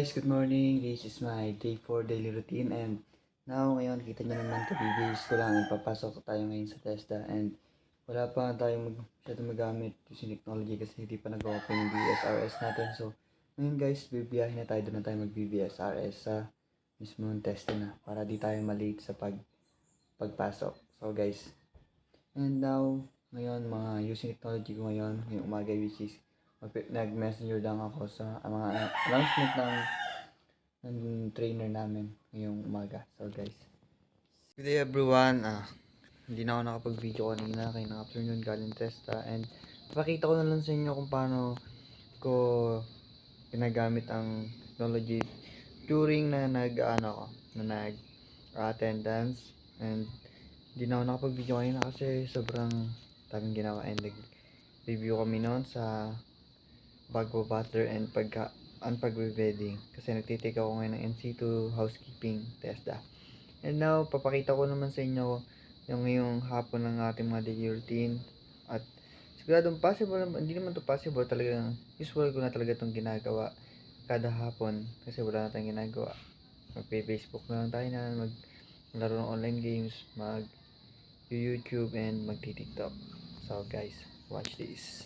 guys, good morning. This is my day 4 daily routine and now ngayon kita nyo naman kabibis ko lang and papasok tayo ngayon sa TESDA and wala pa tayong masyadong magamit using technology kasi hindi pa nag-open yung BSRS natin. So ngayon guys, bibiyahin na tayo, doon na tayo mag-BSRS sa mismong TESDA na para di tayo malate sa pagpasok. So guys, and now ngayon mga using technology ko ngayon, ngayong umaga which is nag-messenger lang ako sa mga announcement ng trainer namin ngayong umaga. So guys, good day everyone. Hindi na ako nakapag-video kanina kaya ng afternoon galing testa and papakita ko na lang sa inyo kung paano ko ginagamit ang technology during na nag-attendance and hindi na ako nakapag-video kanina kasi sobrang daming ginawa and nag-review kami noon sa pagbabatter and pagbe-bedding kasi nagtitake ako ngayon ng NC2 housekeeping TESDA. And now papakita ko naman sa inyo yung ngayong hapon ng ating mga daily routine at siguradong possible, hindi naman to possible, talagang usual ko na talaga itong ginagawa kada hapon kasi wala na tayong ginagawa. Mag-Facebook na lang tayo na maglaro ng online games, mag-YouTube and mag-TikTok. So guys, watch this.